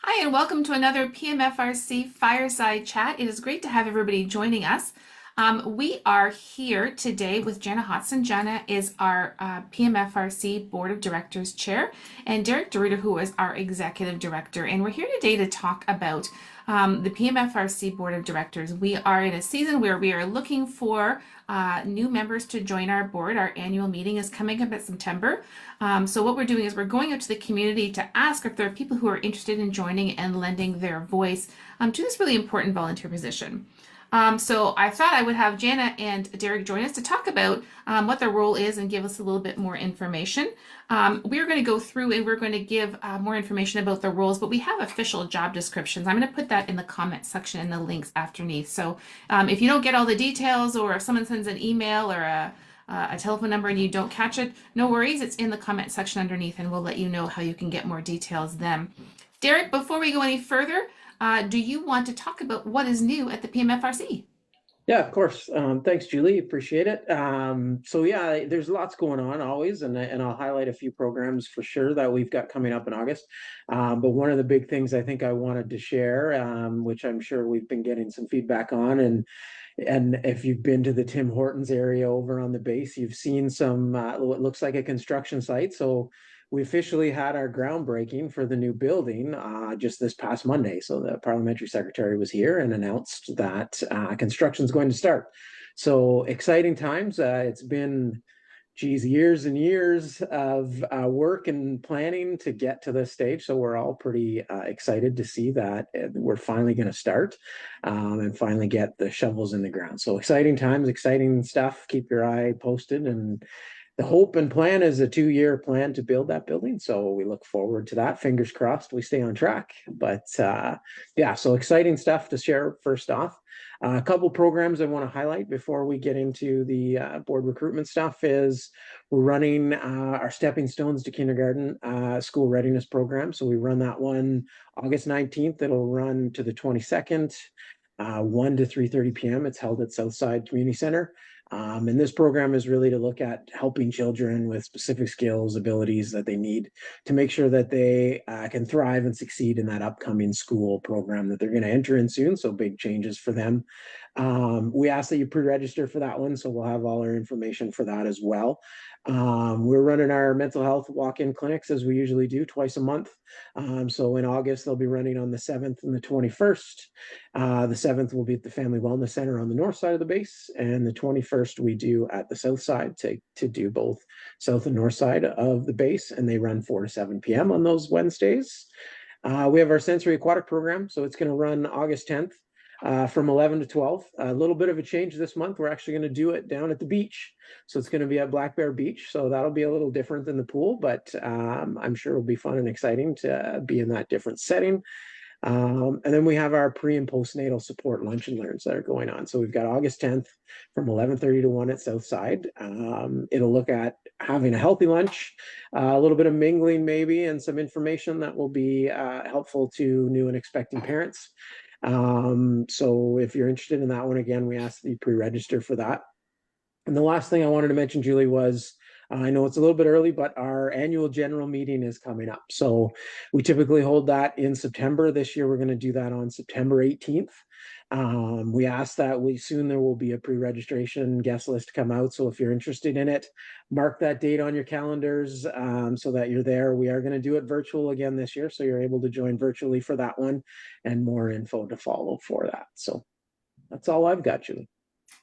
Hi, and welcome to another PMFRC Fireside Chat. It is great to have everybody joining us. We are here today with Jana Hodson. Jana is our PMFRC Board of Directors Chair, and Derek DeRuiter, who is our Executive Director. And we're here today to talk about the PMFRC Board of Directors. We are in a season where we are looking for new members to join our board. Our annual meeting is coming up in September. So what we're doing is we're going out to the community to ask if there are people who are interested in joining and lending their voice to this really important volunteer position. So I thought I would have Jana and Derek join us to talk about what their role is and give us a little bit more information. We're going to go through and we're going to give more information about the roles, but we have official job descriptions. I'm going to put that in the comment section and the links underneath. So if you don't get all the details, or if someone sends an email or a telephone number and you don't catch it, no worries. It's in the comment section underneath, and we'll let you know how you can get more details then. Derek, before we go any further, do you want to talk about what is new at the PMFRC? Yeah, of course. Thanks, Julie. Appreciate it. So yeah, there's lots going on always, and I'll highlight a few programs for sure that we've got coming up in August. But one of the big things I think I wanted to share, which I'm sure we've been getting some feedback on, and if you've been to the Tim Hortons area over on the base, you've seen some what looks like a construction site. So we officially had our groundbreaking for the new building just this past Monday. So the parliamentary secretary was here and announced that construction is going to start. So exciting times. It's been, geez, years and years of work and planning to get to this stage. So we're all pretty excited to see that we're finally going to start and finally get the shovels in the ground. So exciting times, exciting stuff. Keep your eye posted. And the hope and plan is a 2-year plan to build that building. So we look forward to that. Fingers crossed we stay on track. But yeah, so exciting stuff to share first off. A couple programs I want to highlight before we get into the board recruitment stuff is we're running our Stepping Stones to Kindergarten school readiness program. So we run that one August 19th. It'll run to the 22nd, 1 to 3:30 p.m. It's held at Southside Community Center. And this program is really to look at helping children with specific skills, abilities that they need to make sure that they can thrive and succeed in that upcoming school program that they're going to enter in soon. So big changes for them. We ask that you pre-register for that one, so we'll have all our information for that as well. We're running our mental health walk-in clinics as we usually do twice a month. So in August, they'll be running on the 7th and the 21st. The 7th will be at the Family Wellness Center on the north side of the base, and the 21st we do at the south side to do both south and north side of the base, and they run 4 to 7 p.m. on those Wednesdays. We have our sensory aquatic program, so it's going to run August 10th. From 11 to 12. A little bit of a change this month. We're actually going to do it down at the beach. So it's going to be at Black Bear Beach. So that'll be a little different than the pool, but I'm sure it'll be fun and exciting to be in that different setting. And then we have our pre and postnatal support lunch and learns that are going on. So we've got August 10th from 11:30 to 1 at Southside. It'll look at having a healthy lunch, a little bit of mingling maybe, and some information that will be helpful to new and expecting parents. So if you're interested in that one, again, we ask that you pre-register for that. And the last thing I wanted to mention, Julie, was I know it's a little bit early, but our annual general meeting is coming up. So we typically hold that in September. This year, we're going to do that on September 18th. We ask that soon there will be a pre-registration guest list come out. So if you're interested in it, mark that date on your calendars so that you're there. We are going to do it virtual again this year, so you're able to join virtually for that one, and more info to follow for that. So that's all I've got, Julie.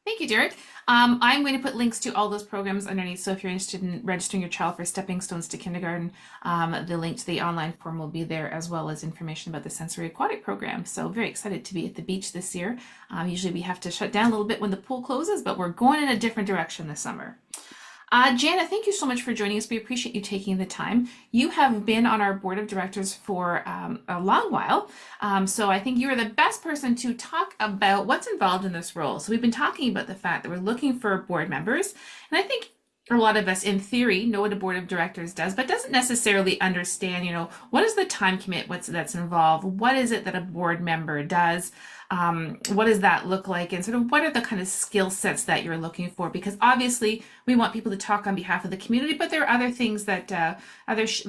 Thank you, Derek. I'm going to put links to all those programs underneath. So if you're interested in registering your child for Stepping Stones to Kindergarten, the link to the online form will be there, as well as information about the sensory aquatic program. So very excited to be at the beach this year. Usually we have to shut down a little bit when the pool closes, but we're going in a different direction this summer. Jana, thank you so much for joining us. We appreciate you taking the time. You have been on our board of directors for a long while, so I think you are the best person to talk about what's involved in this role. So we've been talking about the fact that we're looking for board members, and I think a lot of us in theory know what a board of directors does, but doesn't necessarily understand, what is the time commit, that's involved? What is it that a board member does? What does that look like? And sort of what are the kind of skill sets that you're looking for? Because obviously we want people to talk on behalf of the community, but there are other things that,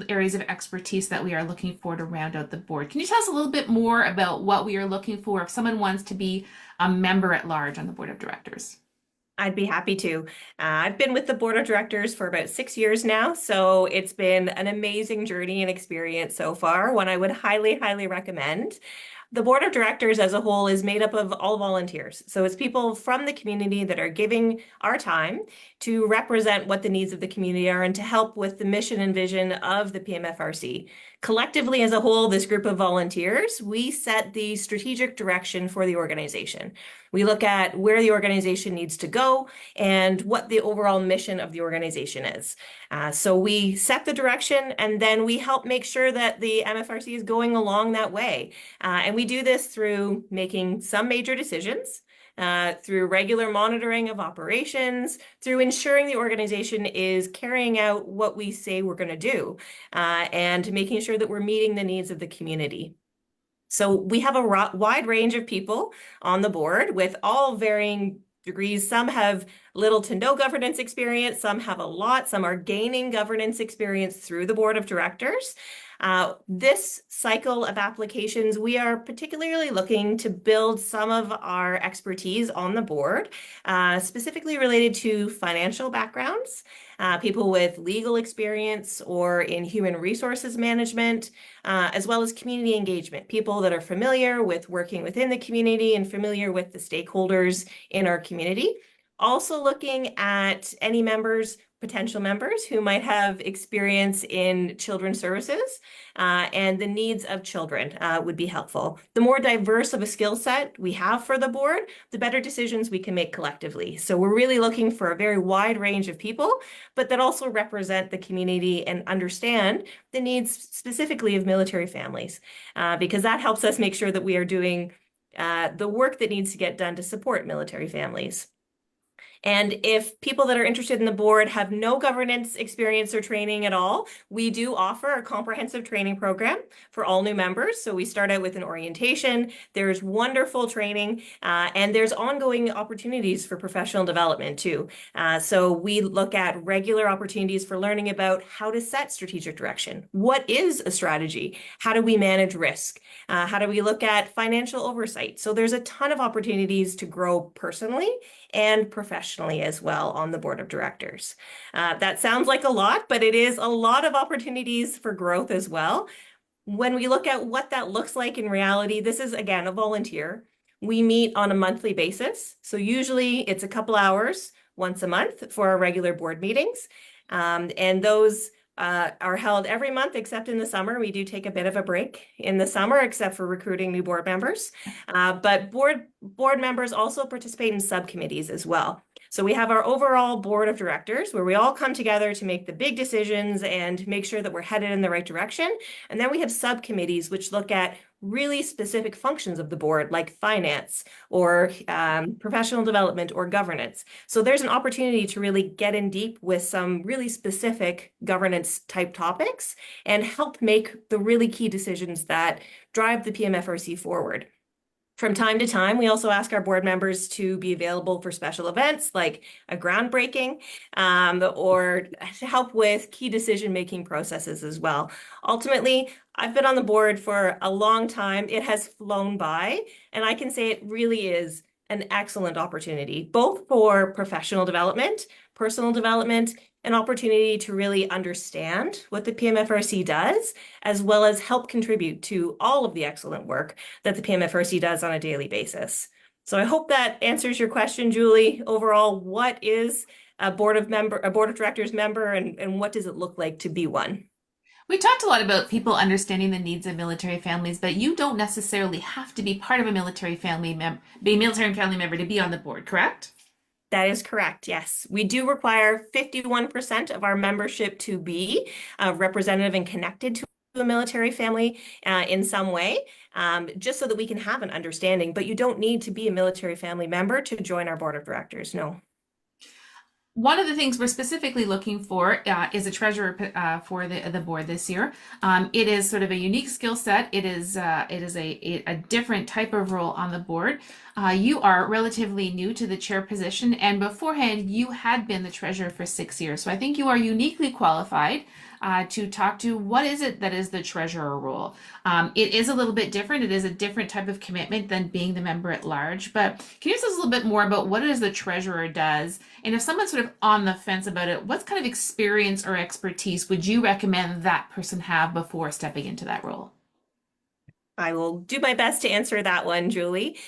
areas of expertise that we are looking for to round out the board. Can you tell us a little bit more about what we are looking for if someone wants to be a member at large on the board of directors? I'd be happy to. I've been with the board of directors for about 6 years now, so it's been an amazing journey and experience so far, one I would highly, highly recommend. The board of directors as a whole is made up of all volunteers. So it's people from the community that are giving our time to represent what the needs of the community are and to help with the mission and vision of the PMFRC. Collectively as a whole, this group of volunteers, we set the strategic direction for the organization. We look at where the organization needs to go and what the overall mission of the organization is. So we set the direction and then we help make sure that the MFRC is going along that way. And we do this through making some major decisions, through regular monitoring of operations, through ensuring the organization is carrying out what we say we're going to do, and making sure that we're meeting the needs of the community. So we have a wide range of people on the board with all varying degrees. Some have little to no governance experience, some have a lot, some are gaining governance experience through the board of directors. This cycle of applications, we are particularly looking to build some of our expertise on the board, specifically related to financial backgrounds, people with legal experience or in human resources management, as well as community engagement, people that are familiar with working within the community and familiar with the stakeholders in our community. Also looking at any members, potential members who might have experience in children's services, and the needs of children would be helpful. The more diverse of a skill set we have for the board, the better decisions we can make collectively. So we're really looking for a very wide range of people, but that also represent the community and understand the needs specifically of military families, because that helps us make sure that we are doing the work that needs to get done to support military families. And if people that are interested in the board have no governance experience or training at all, we do offer a comprehensive training program for all new members. So we start out with an orientation, there's wonderful training, and there's ongoing opportunities for professional development too. So we look at regular opportunities for learning about how to set strategic direction. What is a strategy? How do we manage risk? How do we look at financial oversight? So there's a ton of opportunities to grow personally and professionally as well on the board of directors. That sounds like a lot, but it is a lot of opportunities for growth as well. When we look at what that looks like in reality, this is again a volunteer. We meet on a monthly basis. So usually it's a couple hours once a month for our regular board meetings. And those are held every month except in the summer. We do take a bit of a break in the summer except for recruiting new board members. But board members also participate in subcommittees as well. So we have our overall board of directors where we all come together to make the big decisions and make sure that we're headed in the right direction. And then we have subcommittees which look at really specific functions of the board like finance or professional development or governance. So there's an opportunity to really get in deep with some really specific governance type topics and help make the really key decisions that drive the PMFRC forward. From time to time, we also ask our board members to be available for special events like a groundbreaking, or to help with key decision-making processes as well. Ultimately, I've been on the board for a long time. It has flown by, and I can say it really is an excellent opportunity, both for professional development, personal development, an opportunity to really understand what the PMFRC does, as well as help contribute to all of the excellent work that the PMFRC does on a daily basis. So I hope that answers your question, Julie. Overall, what is a board of directors member and what does it look like to be one? We talked a lot about people understanding the needs of military families, but you don't necessarily have to be part of a military family member to be on the board, correct? That is correct, yes. We do require 51% of our membership to be representative and connected to a military family in some way, just so that we can have an understanding. But you don't need to be a military family member to join our board of directors, no. One of the things we're specifically looking for is a treasurer for the board this year. It is sort of a unique skill set. It is a different type of role on the board. You are relatively new to the chair position, and beforehand you had been the treasurer for 6 years. So I think you are uniquely qualified to talk to what is it that is the treasurer role. It is a little bit different. It is a different type of commitment than being the member at large. But can you tell us a little bit more about what it is the treasurer does? And if someone's sort of on the fence about it, what kind of experience or expertise would you recommend that person have before stepping into that role? I will do my best to answer that one, Julie.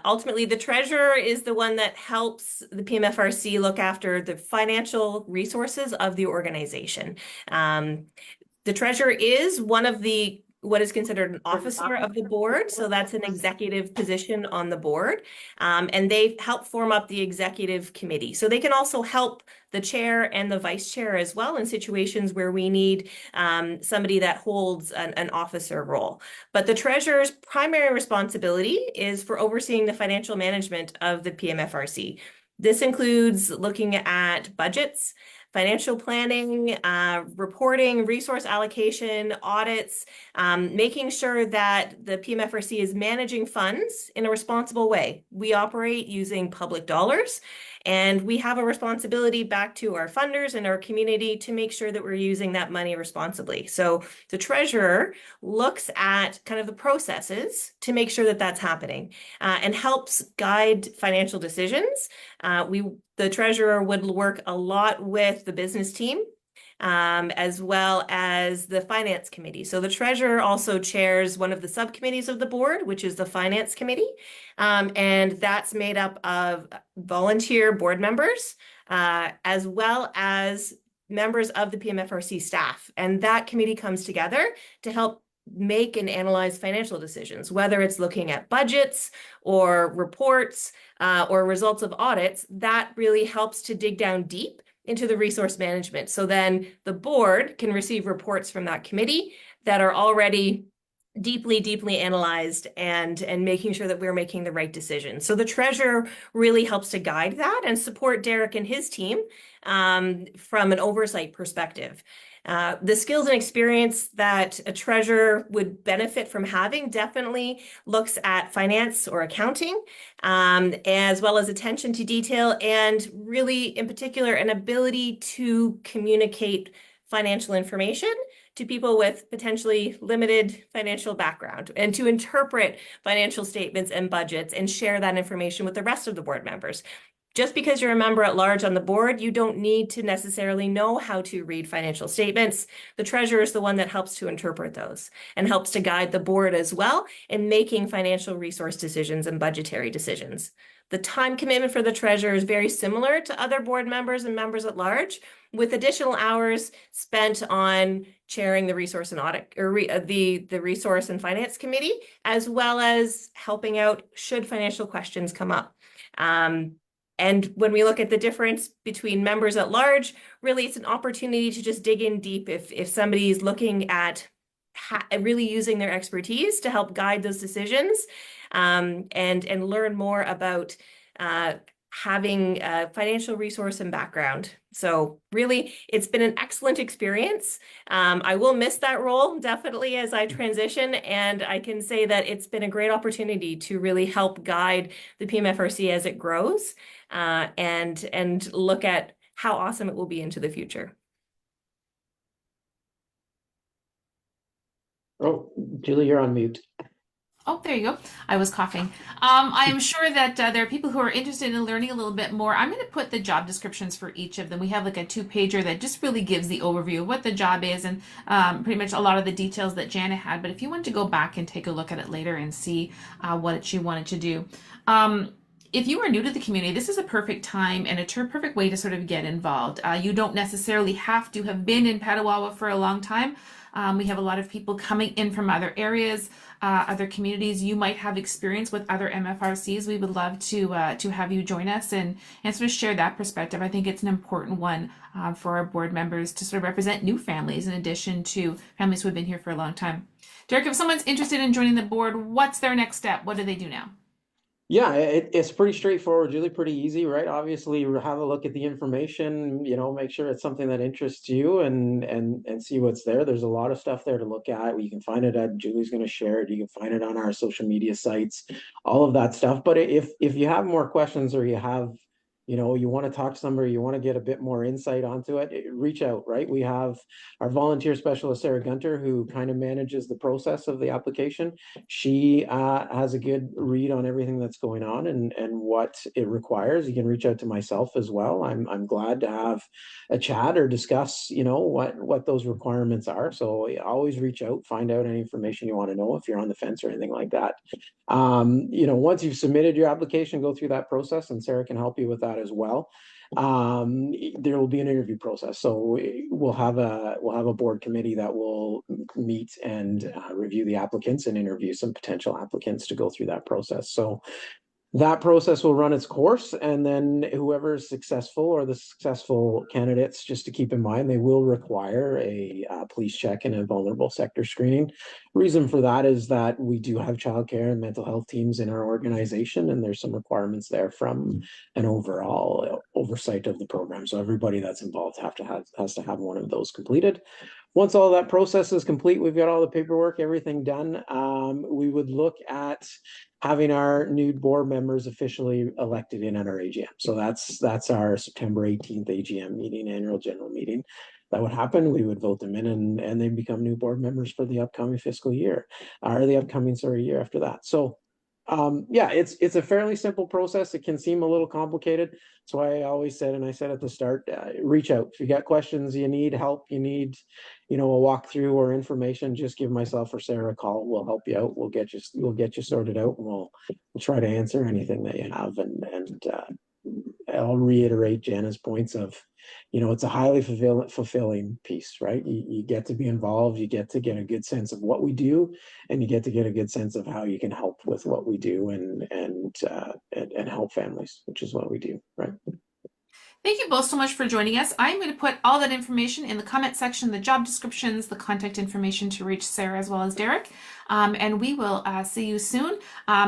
Ultimately, the treasurer is the one that helps the PMFRC look after the financial resources of the organization. The treasurer is one of what is considered an officer of the board. So that's an executive position on the board. And they help form up the executive committee. So they can also help the chair and the vice chair as well in situations where we need somebody that holds an officer role. But the treasurer's primary responsibility is for overseeing the financial management of the PMFRC. This includes looking at budgets, financial planning, reporting, resource allocation, audits, making sure that the PMFRC is managing funds in a responsible way. We operate using public dollars, and we have a responsibility back to our funders and our community to make sure that we're using that money responsibly. So the treasurer looks at kind of the processes to make sure that that's happening and helps guide financial decisions. The treasurer would work a lot with the business team as well as the finance committee. So the treasurer also chairs one of the subcommittees of the board, which is the finance committee. And that's made up of volunteer board members as well as members of the PMFRC staff. And that committee comes together to help make and analyze financial decisions, whether it's looking at budgets or reports or results of audits. That really helps to dig down deep into the resource management. So then the board can receive reports from that committee that are already deeply analyzed and making sure that we're making the right decisions. So the treasurer really helps to guide that and support Derek and his team from an oversight perspective. The skills and experience that a treasurer would benefit from having definitely looks at finance or accounting, as well as attention to detail, and really, in particular, an ability to communicate financial information to people with potentially limited financial background and to interpret financial statements and budgets and share that information with the rest of the board members. Just because you're a member at large on the board, you don't need to necessarily know how to read financial statements. The treasurer is the one that helps to interpret those and helps to guide the board as well in making financial resource decisions and budgetary decisions. The time commitment for the treasurer is very similar to other board members and members at large, with additional hours spent on chairing the resource and audit or the resource and finance committee, as well as helping out should financial questions come up. And when we look at the difference between members at large, really it's an opportunity to just dig in deep if somebody is looking at really using their expertise to help guide those decisions and learn more about having a financial resource and background. So really, it's been an excellent experience. I will miss that role definitely as I transition, and I can say that it's been a great opportunity to really help guide the PMFRC as it grows and look at how awesome it will be into the future. Oh, Julie, you're on mute. Oh, there you go. I was coughing. I am sure that there are people who are interested in learning a little bit more. I'm going to put the job descriptions for each of them. We have like a 2-pager that just really gives the overview of what the job is and pretty much a lot of the details that Jana had. But if you want to go back and take a look at it later and see what she wanted to do. If you are new to the community, this is a perfect time and a perfect way to sort of get involved. You don't necessarily have to have been in Petawawa for a long time. We have a lot of people coming in from other areas, other communities. You might have experience with other MFRCs. We would love to have you join us and sort of share that perspective. I think it's an important one for our board members to sort of represent new families in addition to families who have been here for a long time. Derek, if someone's interested in joining the board, what's their next step? What do they do now? Yeah, it's pretty straightforward, really pretty easy, right? Obviously, you have a look at the information, make sure it's something that interests you and see what's there. There's a lot of stuff there to look at. You can find it at Julie's going to share it. You can find it on our social media sites, all of that stuff. But if you have more questions or you have, you want to talk to somebody, you want to get a bit more insight onto it, reach out, right? We have our volunteer specialist, Sarah Gunter, who kind of manages the process of the application. She has a good read on everything that's going on and what it requires. You can reach out to myself as well. I'm glad to have a chat or discuss, what those requirements are. So always reach out, find out any information you want to know if you're on the fence or anything like that. Once you've submitted your application, go through that process, and Sarah can help you with that as well. There will be an interview process, so we'll have a board committee that will meet and review the applicants and interview some potential applicants to go through that process. So that process will run its course, and then whoever is successful, or the successful candidates, just to keep in mind, they will require a police check and a vulnerable sector screening. Reason for that is that we do have childcare and mental health teams in our organization, and there's some requirements there from an overall oversight of the program. So everybody that's involved has to have one of those completed. Once all that process is complete, we've got all the paperwork, everything done. We would look at having our new board members officially elected in at our AGM. So that's our September 18th AGM meeting, annual general meeting. That would happen. We would vote them in, and they become new board members for the upcoming fiscal year, or the upcoming year after that. So yeah, it's a fairly simple process. It can seem a little complicated. So I always said, and I said at the start, reach out. If you got questions, you need help, you need, a walkthrough or information, just give myself or Sarah a call. We'll help you out. We'll get you sorted out, and we'll try to answer anything that you have. And I'll reiterate Jana's points of, it's a highly fulfilling piece, right? You get to be involved, you get to get a good sense of what we do, and you get to get a good sense of how you can help with what we do and help families, which is what we do, right? Thank you both so much for joining us. I'm going to put all that information in the comment section, the job descriptions, the contact information to reach Sarah as well as Derek. And we will see you soon.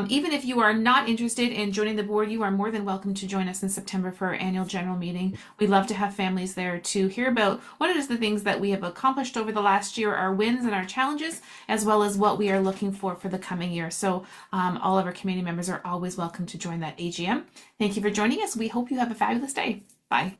Even if you are not interested in joining the board, you are more than welcome to join us in September for our annual general meeting. We'd love to have families there to hear about what it is the things that we have accomplished over the last year, our wins and our challenges, as well as what we are looking for the coming year. So all of our community members are always welcome to join that AGM. Thank you for joining us. We hope you have a fabulous day. Bye.